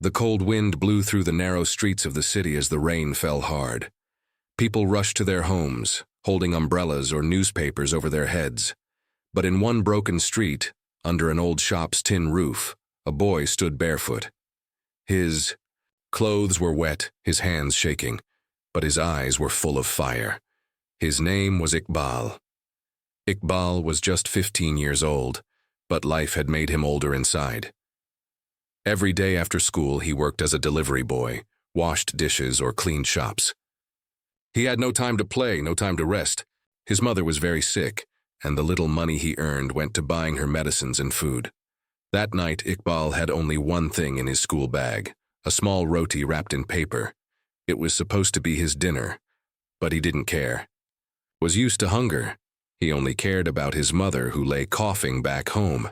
The cold wind blew through the narrow streets of the city as the rain fell hard. People rushed to their homes, holding umbrellas or newspapers over their heads. But in one broken street, under an old shop's tin roof, a boy stood barefoot. His clothes were wet, his hands shaking, but his eyes were full of fire. His name was Iqbal. Iqbal was just 15 years old, but life had made him older inside. Every day after school, he worked as a delivery boy, washed dishes or cleaned shops. He had no time to play, no time to rest. His mother was very sick, and the little money he earned went to buying her medicines and food. That night, Iqbal had only one thing in his school bag, a small roti wrapped in paper. It was supposed to be his dinner, but he didn't care. Was used to hunger. He only cared about his mother, who lay coughing back home.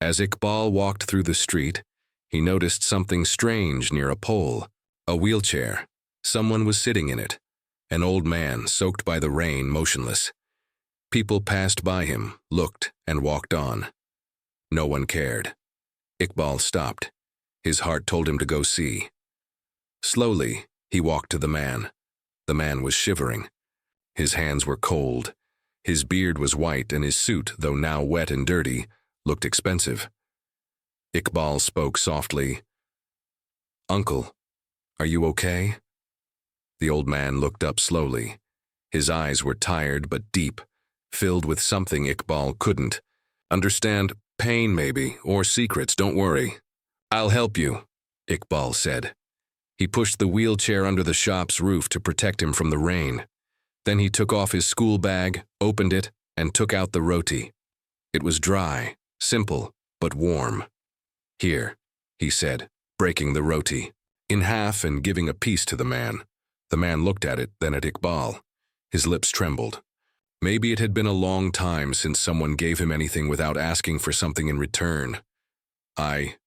As Iqbal walked through the street, he noticed something strange near a pole. A wheelchair. Someone was sitting in it. An old man, soaked by the rain, motionless. People passed by him, looked, and walked on. No one cared. Iqbal stopped. His heart told him to go see. Slowly, he walked to the man. The man was shivering. His hands were cold. His beard was white, and his suit, though now wet and dirty, looked expensive. Iqbal spoke softly. "Uncle, are you okay?" The old man looked up slowly. His eyes were tired but deep, filled with something Iqbal couldn't understand. "Pain, maybe, or secrets, don't worry. I'll help you," Iqbal said. He pushed the wheelchair under the shop's roof to protect him from the rain. Then he took off his school bag, opened it, and took out the roti. It was dry, simple, but warm. "Here," he said, breaking the roti in half and giving a piece to the man. The man looked at it, then at Iqbal. His lips trembled. Maybe it had been a long time since someone gave him anything without asking for something in return. "I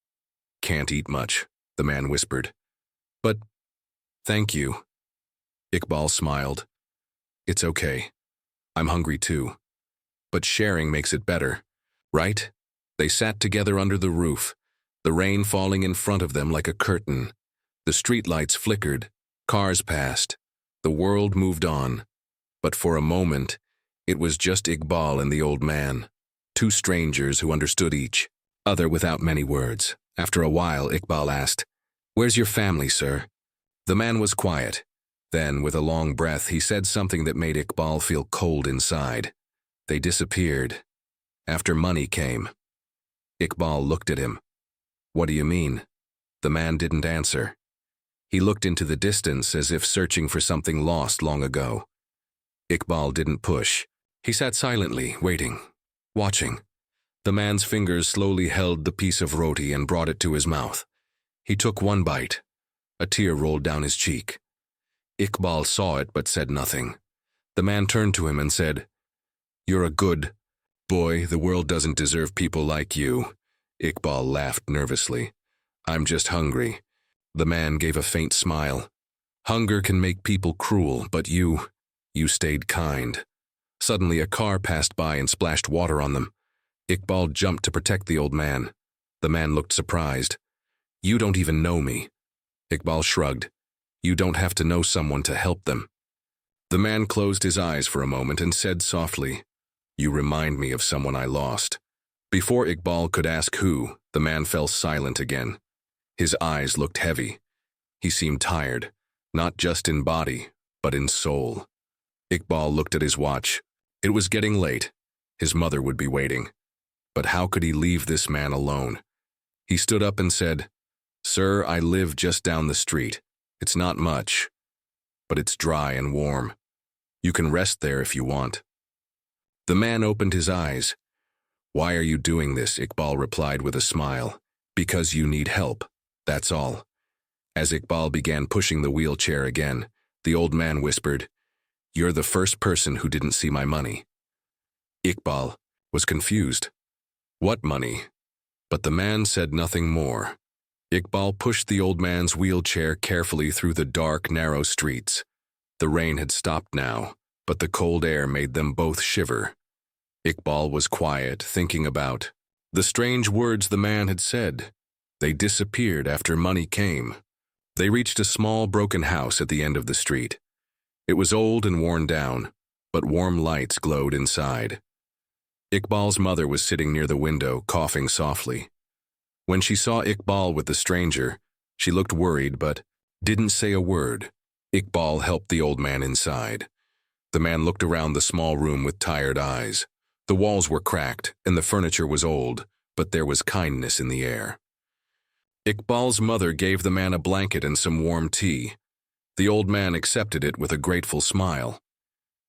can't eat much," the man whispered. "But thank you." Iqbal smiled. "It's okay. I'm hungry too. But sharing makes it better, right?" They sat together under the roof, the rain falling in front of them like a curtain. The streetlights flickered, cars passed, the world moved on. But for a moment, it was just Iqbal and the old man, two strangers who understood each other without many words. After a while, Iqbal asked, "Where's your family, sir?" The man was quiet. Then, with a long breath, he said something that made Iqbal feel cold inside. "They disappeared. After money came." Iqbal looked at him. "What do you mean?" The man didn't answer. He looked into the distance as if searching for something lost long ago. Iqbal didn't push. He sat silently, waiting, watching. The man's fingers slowly held the piece of roti and brought it to his mouth. He took one bite. A tear rolled down his cheek. Iqbal saw it but said nothing. The man turned to him and said, "You're a good boy. The world doesn't deserve people like you." Iqbal laughed nervously. "I'm just hungry." The man gave a faint smile. "Hunger can make people cruel, but you stayed kind." Suddenly a car passed by and splashed water on them. Iqbal jumped to protect the old man. The man looked surprised. "You don't even know me." Iqbal shrugged. "You don't have to know someone to help them." The man closed his eyes for a moment and said softly, "You remind me of someone I lost." Before Iqbal could ask who, the man fell silent again. His eyes looked heavy. He seemed tired, not just in body, but in soul. Iqbal looked at his watch. It was getting late. His mother would be waiting. But how could he leave this man alone? He stood up and said, "Sir, I live just down the street. It's not much, but it's dry and warm. You can rest there if you want." The man opened his eyes. "Why are you doing this?" Iqbal replied with a smile. "Because you need help, that's all." As Iqbal began pushing the wheelchair again, the old man whispered, "You're the first person who didn't see my money." Iqbal was confused. What money? But the man said nothing more. Iqbal pushed the old man's wheelchair carefully through the dark, narrow streets. The rain had stopped now, but the cold air made them both shiver. Iqbal was quiet, thinking about the strange words the man had said. They disappeared after money came. They reached a small broken house at the end of the street. It was old and worn down, but warm lights glowed inside. Iqbal's mother was sitting near the window, coughing softly. When she saw Iqbal with the stranger, she looked worried but didn't say a word. Iqbal helped the old man inside. The man looked around the small room with tired eyes. The walls were cracked and the furniture was old, but there was kindness in the air. Iqbal's mother gave the man a blanket and some warm tea. The old man accepted it with a grateful smile.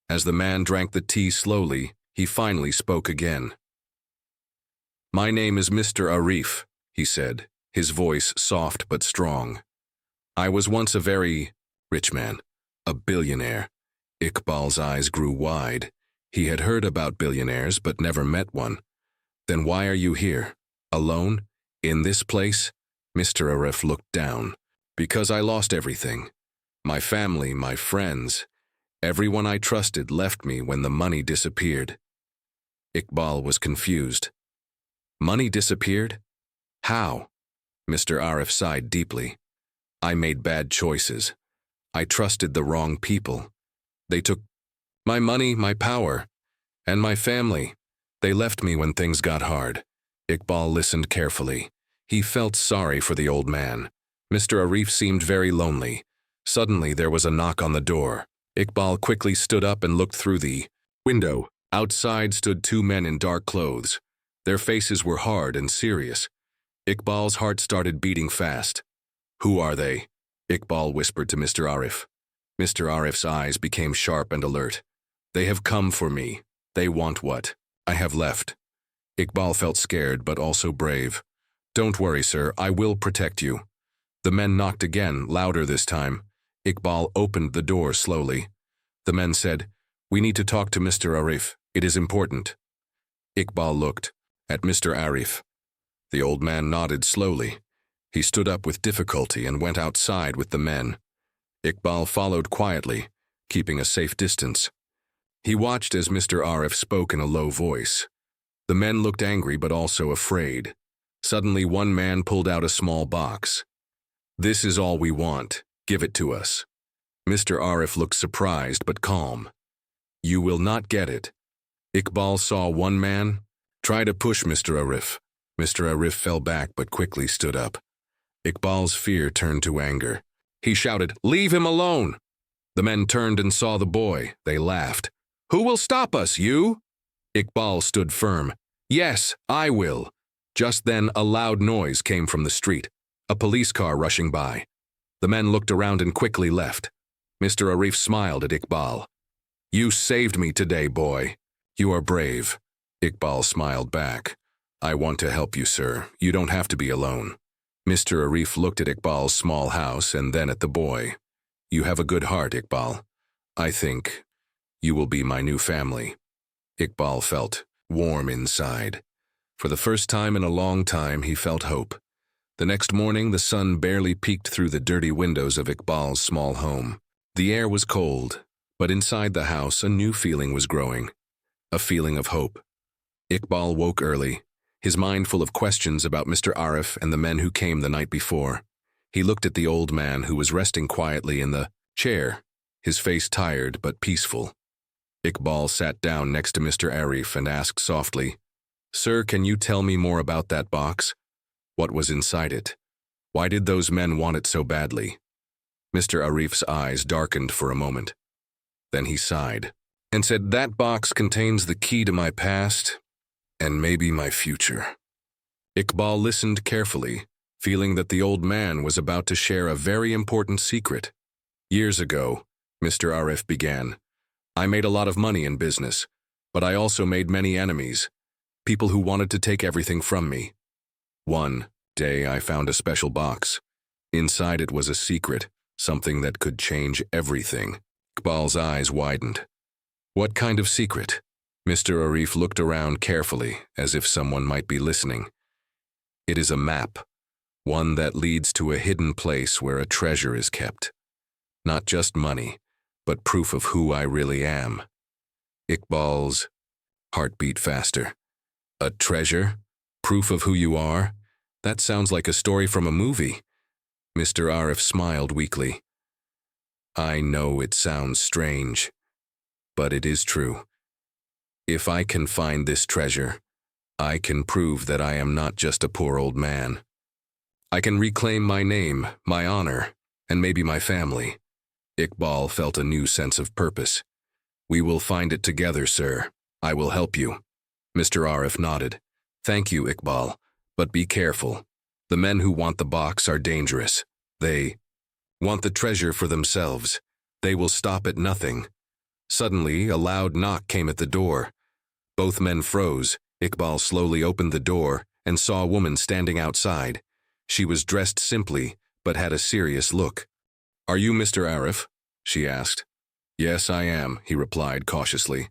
As the man drank the tea slowly, he finally spoke again. "My name is Mr. Arif," he said, his voice soft but strong. "I was once a very rich man, a billionaire." Iqbal's eyes grew wide. He had heard about billionaires but never met one. "Then why are you here? Alone? In this place?" Mr. Arif looked down. "Because I lost everything. My family, my friends, everyone I trusted left me when the money disappeared." Iqbal was confused. "Money disappeared? How?" Mr. Arif sighed deeply. "I made bad choices. I trusted the wrong people. They took my money, my power, and my family. They left me when things got hard." Iqbal listened carefully. He felt sorry for the old man. Mr. Arif seemed very lonely. Suddenly there was a knock on the door. Iqbal quickly stood up and looked through the window. Outside stood two men in dark clothes. Their faces were hard and serious. Iqbal's heart started beating fast. "Who are they?" Iqbal whispered to Mr. Arif. Mr. Arif's eyes became sharp and alert. "They have come for me. They want what I have left." Iqbal felt scared but also brave. "Don't worry, sir. I will protect you." The men knocked again, louder this time. Iqbal opened the door slowly. The men said, "We need to talk to Mr. Arif. It is important." Iqbal looked at Mr. Arif. The old man nodded slowly. He stood up with difficulty and went outside with the men. Iqbal followed quietly, keeping a safe distance. He watched as Mr. Arif spoke in a low voice. The men looked angry but also afraid. Suddenly one man pulled out a small box. "This is all we want. Give it to us." Mr. Arif looked surprised but calm. "You will not get it." Iqbal saw one man try to push Mr. Arif. Mr. Arif fell back but quickly stood up. Iqbal's fear turned to anger. He shouted, "Leave him alone!" The men turned and saw the boy. They laughed. "Who will stop us, you?" Iqbal stood firm. "Yes, I will." Just then, a loud noise came from the street, a police car rushing by. The men looked around and quickly left. Mr. Arif smiled at Iqbal. "You saved me today, boy. You are brave." Iqbal smiled back. "I want to help you, sir. You don't have to be alone." Mr. Arif looked at Iqbal's small house and then at the boy. "You have a good heart, Iqbal. I think you will be my new family." Iqbal felt warm inside. For the first time in a long time, he felt hope. The next morning, the sun barely peeked through the dirty windows of Iqbal's small home. The air was cold, but inside the house, a new feeling was growing. A feeling of hope. Iqbal woke early, his mind full of questions about Mr. Arif and the men who came the night before. He looked at the old man who was resting quietly in the chair, his face tired but peaceful. Iqbal sat down next to Mr. Arif and asked softly, "Sir, can you tell me more about that box? What was inside it? Why did those men want it so badly?" Mr. Arif's eyes darkened for a moment. Then he sighed and said, "That box contains the key to my past and maybe my future." Iqbal listened carefully, feeling that the old man was about to share a very important secret. "Years ago," Mr. Arif began, "I made a lot of money in business, but I also made many enemies, people who wanted to take everything from me. One day I found a special box. Inside it was a secret, something that could change everything." Iqbal's eyes widened. "What kind of secret?" Mr. Arif looked around carefully, as if someone might be listening. "It is a map, one that leads to a hidden place where a treasure is kept. Not just money, but proof of who I really am." Iqbal's heart beat faster. "A treasure? Proof of who you are? That sounds like a story from a movie. Mr. Arif smiled weakly. I know it sounds strange, but it is true. If I can find this treasure, I can prove that I am not just a poor old man. I can reclaim my name, my honor, and maybe my family. Iqbal felt a new sense of purpose. We will find it together, sir. I will help you. Mr. Arif nodded. Thank you, Iqbal, but be careful. The men who want the box are dangerous. They want the treasure for themselves. They will stop at nothing. Suddenly, a loud knock came at the door. Both men froze. Iqbal slowly opened the door and saw a woman standing outside. She was dressed simply, but had a serious look. Are you Mr. Arif? She asked. Yes, I am, he replied cautiously.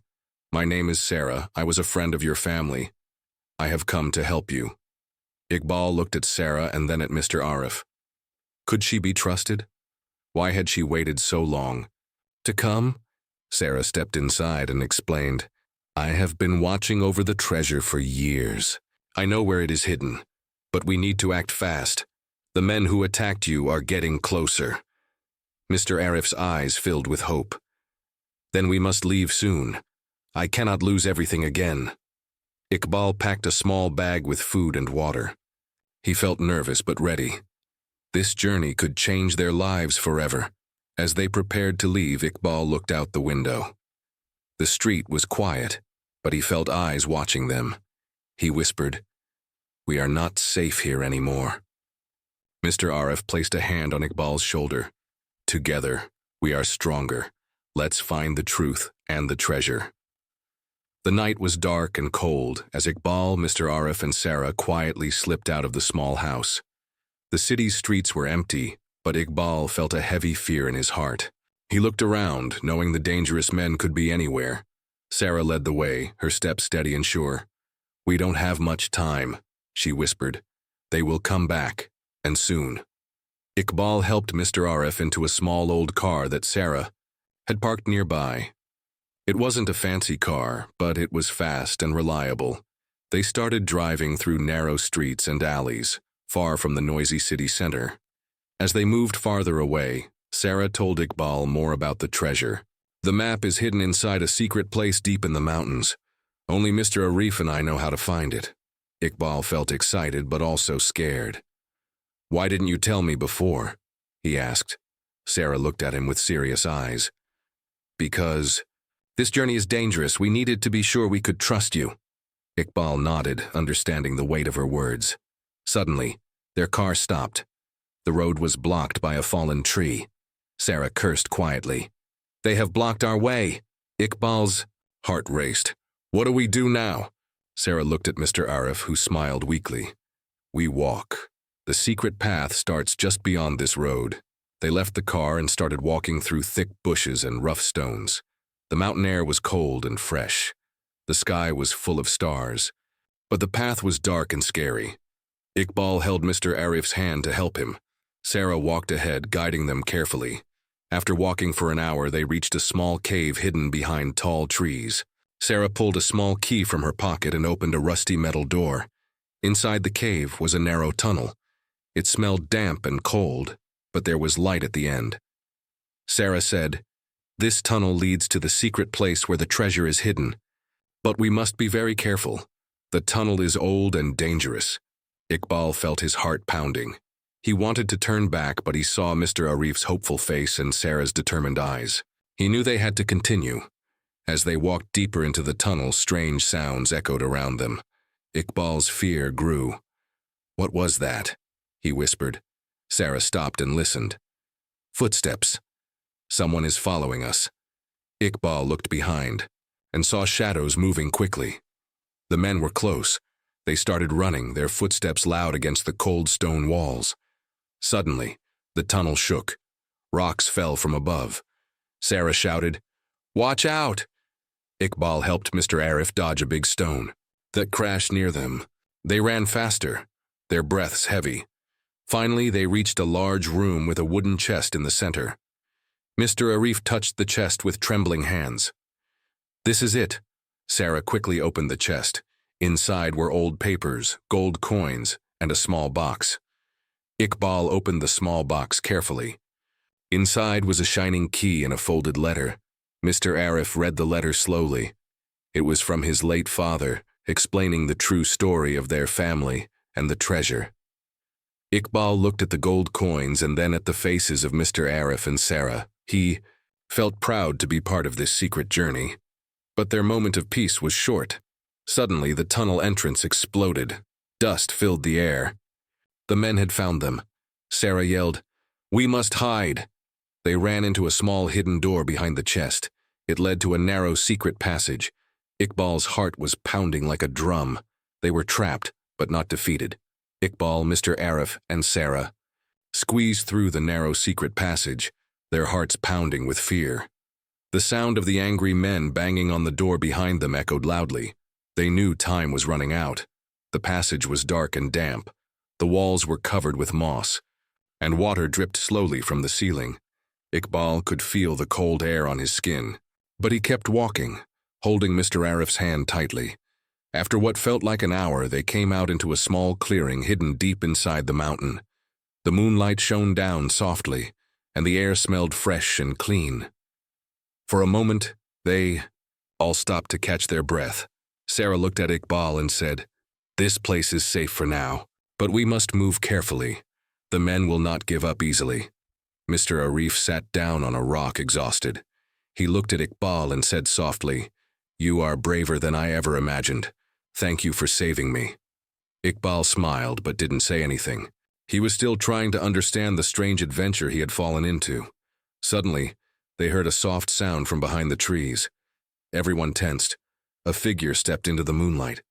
My name is Sarah. I was a friend of your family. I have come to help you. Iqbal looked at Sarah and then at Mr. Arif. Could she be trusted? Why had she waited so long? To come? Sarah stepped inside and explained. I have been watching over the treasure for years. I know where it is hidden, but we need to act fast. The men who attacked you are getting closer. Mr. Arif's eyes filled with hope. Then we must leave soon. I cannot lose everything again. Iqbal packed a small bag with food and water. He felt nervous but ready. This journey could change their lives forever. As they prepared to leave, Iqbal looked out the window. The street was quiet, but he felt eyes watching them. He whispered, We are not safe here anymore. Mr. Arif placed a hand on Iqbal's shoulder. Together, we are stronger. Let's find the truth and the treasure. The night was dark and cold as Iqbal, Mr. Arif, and Sarah quietly slipped out of the small house. The city's streets were empty, but Iqbal felt a heavy fear in his heart. He looked around, knowing the dangerous men could be anywhere. Sarah led the way, her steps steady and sure. We don't have much time, she whispered. They will come back, and soon. Iqbal helped Mr. Arif into a small old car that Sarah had parked nearby. It wasn't a fancy car, but it was fast and reliable. They started driving through narrow streets and alleys, far from the noisy city center. As they moved farther away, Sarah told Iqbal more about the treasure. The map is hidden inside a secret place deep in the mountains. Only Mr. Arif and I know how to find it. Iqbal felt excited but also scared. Why didn't you tell me before? He asked. Sarah looked at him with serious eyes. Because this journey is dangerous. We needed to be sure we could trust you. Iqbal nodded, understanding the weight of her words. Suddenly, their car stopped. The road was blocked by a fallen tree. Sarah cursed quietly. They have blocked our way. Iqbal's heart raced. What do we do now? Sarah looked at Mr. Arif, who smiled weakly. We walk. The secret path starts just beyond this road. They left the car and started walking through thick bushes and rough stones. The mountain air was cold and fresh. The sky was full of stars. But the path was dark and scary. Iqbal held Mr. Arif's hand to help him. Sarah walked ahead, guiding them carefully. After walking for an hour, they reached a small cave hidden behind tall trees. Sarah pulled a small key from her pocket and opened a rusty metal door. Inside the cave was a narrow tunnel. It smelled damp and cold, but there was light at the end. Sarah said, This tunnel leads to the secret place where the treasure is hidden. But we must be very careful. The tunnel is old and dangerous. Iqbal felt his heart pounding. He wanted to turn back, but he saw Mr. Arif's hopeful face and Sarah's determined eyes. He knew they had to continue. As they walked deeper into the tunnel, strange sounds echoed around them. Iqbal's fear grew. What was that? He whispered. Sarah stopped and listened. Footsteps. Someone is following us. Iqbal looked behind and saw shadows moving quickly. The men were close. They started running, their footsteps loud against the cold stone walls. Suddenly, the tunnel shook. Rocks fell from above. Sarah shouted, Watch out! Iqbal helped Mr. Arif dodge a big stone that crashed near them. They ran faster, their breaths heavy. Finally, they reached a large room with a wooden chest in the center. Mr. Arif touched the chest with trembling hands. This is it. Sarah quickly opened the chest. Inside were old papers, gold coins, and a small box. Iqbal opened the small box carefully. Inside was a shining key and a folded letter. Mr. Arif read the letter slowly. It was from his late father, explaining the true story of their family and the treasure. Iqbal looked at the gold coins and then at the faces of Mr. Arif and Sarah. He felt proud to be part of this secret journey. But their moment of peace was short. Suddenly, the tunnel entrance exploded. Dust filled the air. The men had found them. Sarah yelled, "We must hide!" They ran into a small hidden door behind the chest. It led to a narrow secret passage. Iqbal's heart was pounding like a drum. They were trapped, but not defeated. Iqbal, Mr. Arif, and Sarah squeezed through the narrow secret passage, their hearts pounding with fear. The sound of the angry men banging on the door behind them echoed loudly. They knew time was running out. The passage was dark and damp. The walls were covered with moss, and water dripped slowly from the ceiling. Iqbal could feel the cold air on his skin, but he kept walking, holding Mr. Arif's hand tightly. After what felt like an hour, they came out into a small clearing hidden deep inside the mountain. The moonlight shone down softly, and the air smelled fresh and clean. For a moment, they all stopped to catch their breath. Sarah looked at Iqbal and said, "This place is safe for now, but we must move carefully. The men will not give up easily." Mr. Arif sat down on a rock, exhausted. He looked at Iqbal and said softly, "You are braver than I ever imagined. Thank you for saving me." Iqbal smiled but didn't say anything. He was still trying to understand the strange adventure he had fallen into. Suddenly, they heard a soft sound from behind the trees. Everyone tensed. A figure stepped into the moonlight.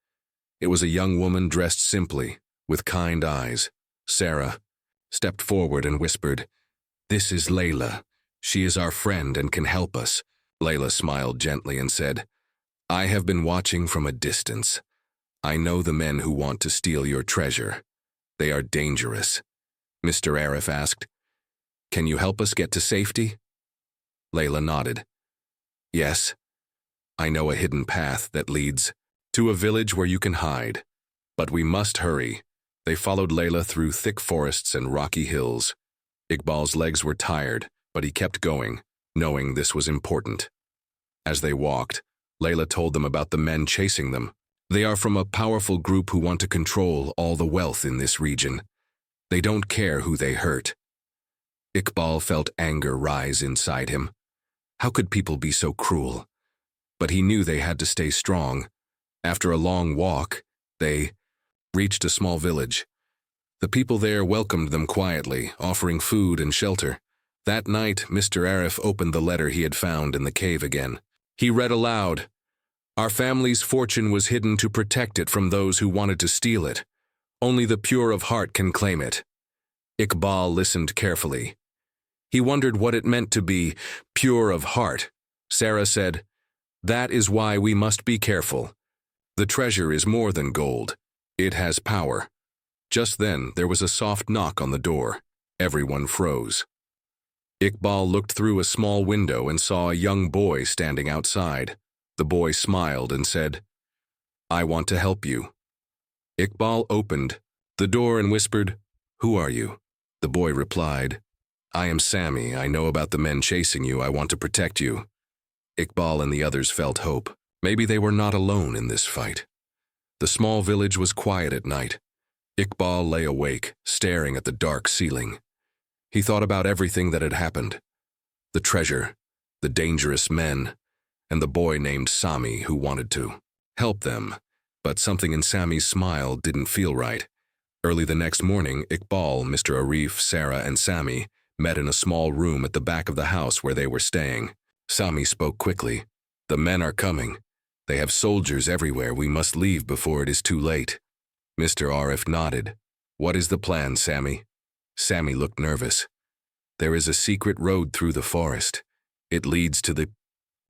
It was a young woman dressed simply, with kind eyes. Sarah stepped forward and whispered, "This is Layla. She is our friend and can help us." Layla smiled gently and said, "I have been watching from a distance. I know the men who want to steal your treasure. They are dangerous." Mr. Arif asked, "Can you help us get to safety?" Layla nodded. "Yes. I know a hidden path that leads to a village where you can hide. But we must hurry." They followed Layla through thick forests and rocky hills. Iqbal's legs were tired, but he kept going, knowing this was important. As they walked, Layla told them about the men chasing them. They are from a powerful group who want to control all the wealth in this region. They don't care who they hurt. Iqbal felt anger rise inside him. How could people be so cruel? But he knew they had to stay strong. After a long walk, they reached a small village. The people there welcomed them quietly, offering food and shelter. That night, Mr. Arif opened the letter he had found in the cave again. He read aloud, "Our family's fortune was hidden to protect it from those who wanted to steal it. Only the pure of heart can claim it." Iqbal listened carefully. He wondered what it meant to be pure of heart. Sarah said, "That is why we must be careful. The treasure is more than gold. It has power." Just then, there was a soft knock on the door. Everyone froze. Iqbal looked through a small window and saw a young boy standing outside. The boy smiled and said, "I want to help you." Iqbal opened the door and whispered, "Who are you?" The boy replied, "I am Sammy. I know about the men chasing you. I want to protect you." Iqbal and the others felt hope. Maybe they were not alone in this fight. The small village was quiet at night. Iqbal lay awake, staring at the dark ceiling. He thought about everything that had happened. The treasure, the dangerous men, and the boy named Sami who wanted to help them. But something in Sami's smile didn't feel right. Early the next morning, Iqbal, Mr. Arif, Sarah, and Sami met in a small room at the back of the house where they were staying. Sami spoke quickly. "The men are coming. They have soldiers everywhere. We must leave before it is too late." Mr. Arif nodded. "What is the plan, Sami?" Sami looked nervous. "There is a secret road through the forest. It leads to the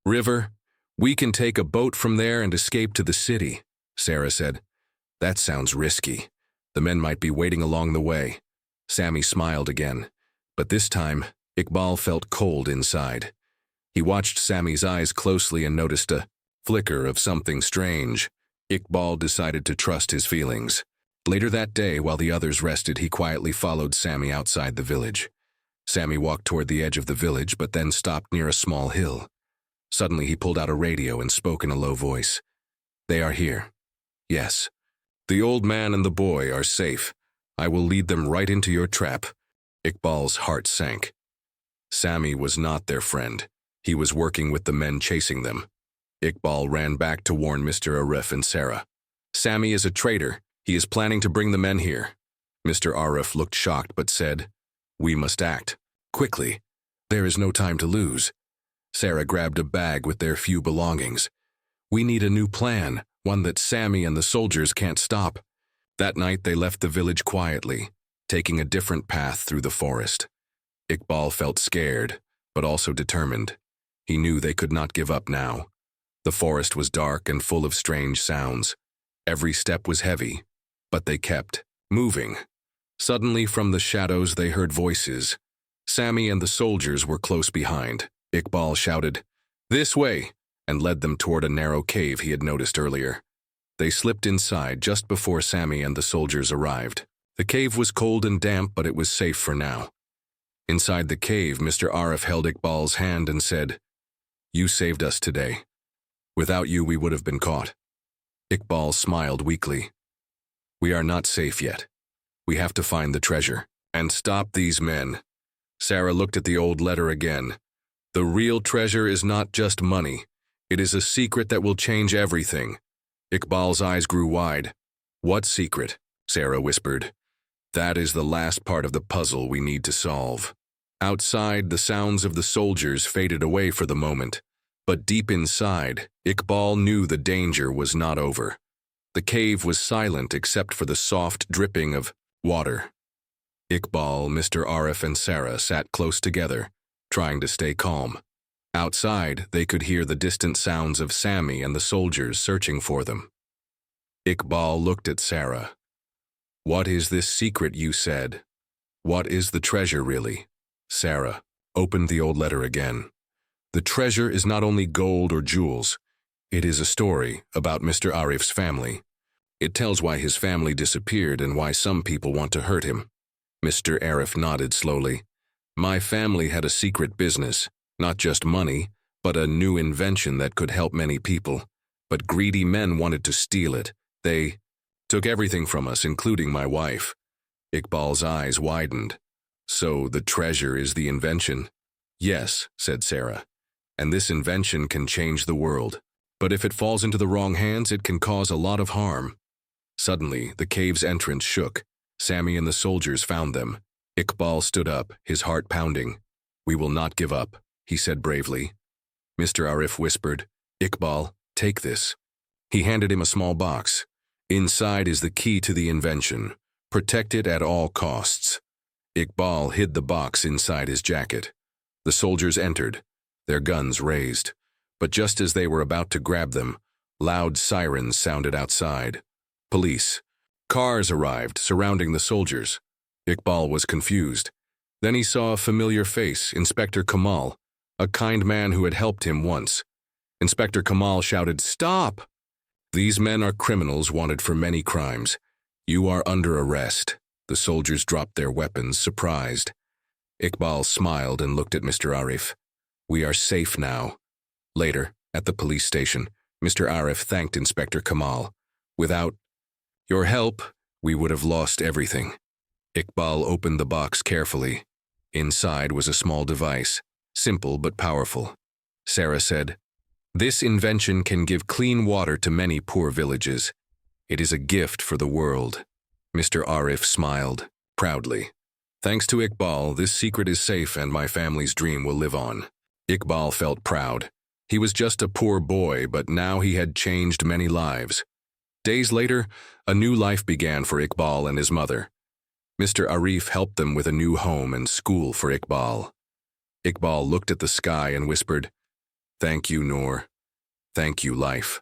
river. We can take a boat from there and escape to the city," Sarah said. "That sounds risky. The men might be waiting along the way." Sami smiled again, but this time, Iqbal felt cold inside. He watched Sami's eyes closely and noticed a flicker of something strange. Iqbal decided to trust his feelings. Later that day, while the others rested, he quietly followed Sammy outside the village. Sammy walked toward the edge of the village, but then stopped near a small hill. Suddenly, he pulled out a radio and spoke in a low voice. "They are here. Yes. The old man and the boy are safe. I will lead them right into your trap." Iqbal's heart sank. Sammy was not their friend. He was working with the men chasing them. Iqbal ran back to warn Mr. Arif and Sarah. "Sammy is a traitor. He is planning to bring the men here." Mr. Arif looked shocked but said, "We must act. Quickly. There is no time to lose." Sarah grabbed a bag with their few belongings. "We need a new plan, one that Sammy and the soldiers can't stop." That night they left the village quietly, taking a different path through the forest. Iqbal felt scared, but also determined. He knew they could not give up now. The forest was dark and full of strange sounds. Every step was heavy, but they kept moving. Suddenly, from the shadows, they heard voices. Sammy and the soldiers were close behind. Iqbal shouted, "This way," and led them toward a narrow cave he had noticed earlier. They slipped inside just before Sammy and the soldiers arrived. The cave was cold and damp, but it was safe for now. Inside the cave, Mr. Arif held Iqbal's hand and said, "You saved us today. Without you, we would have been caught." Iqbal smiled weakly. "We are not safe yet. We have to find the treasure and stop these men." Sarah looked at the old letter again. "The real treasure is not just money. It is a secret that will change everything." Iqbal's eyes grew wide. "What secret?" Sarah whispered. "That is the last part of the puzzle we need to solve." Outside, the sounds of the soldiers faded away for the moment, but deep inside, Iqbal knew the danger was not over. The cave was silent except for the soft dripping of water. Iqbal, Mr. Arif, and Sarah sat close together, trying to stay calm. Outside, they could hear the distant sounds of Sammy and the soldiers searching for them. Iqbal looked at Sarah. "What is this secret you said? What is the treasure really?" Sarah opened the old letter again. "The treasure is not only gold or jewels. It is a story about Mr. Arif's family. It tells why his family disappeared and why some people want to hurt him." Mr. Arif nodded slowly. "My family had a secret business, not just money, but a new invention that could help many people. But greedy men wanted to steal it. They took everything from us, including my wife." Iqbal's eyes widened. "So the treasure is the invention?" "Yes," said Sarah. "And this invention can change the world. But if it falls into the wrong hands, it can cause a lot of harm." Suddenly, the cave's entrance shook. Sammy and the soldiers found them. Iqbal stood up, his heart pounding. "We will not give up," he said bravely. Mr. Arif whispered, "Iqbal, take this." He handed him a small box. "Inside is the key to the invention. Protect it at all costs." Iqbal hid the box inside his jacket. The soldiers entered, their guns raised. But just as they were about to grab them, loud sirens sounded outside. Police. Cars arrived, surrounding the soldiers. Iqbal was confused. Then he saw a familiar face, Inspector Kamal, a kind man who had helped him once. Inspector Kamal shouted, "Stop! These men are criminals wanted for many crimes. You are under arrest." The soldiers dropped their weapons, surprised. Iqbal smiled and looked at Mr. Arif. "We are safe now." Later, at the police station, Mr. Arif thanked Inspector Kamal. "Without your help, we would have lost everything." Iqbal opened the box carefully. Inside was a small device, simple but powerful. Sarah said, "This invention can give clean water to many poor villages. It is a gift for the world." Mr. Arif smiled, proudly. "Thanks to Iqbal, this secret is safe and my family's dream will live on." Iqbal felt proud. He was just a poor boy, but now he had changed many lives. Days later, a new life began for Iqbal and his mother. Mr. Arif helped them with a new home and school for Iqbal. Iqbal looked at the sky and whispered, "Thank you, Noor. Thank you, life."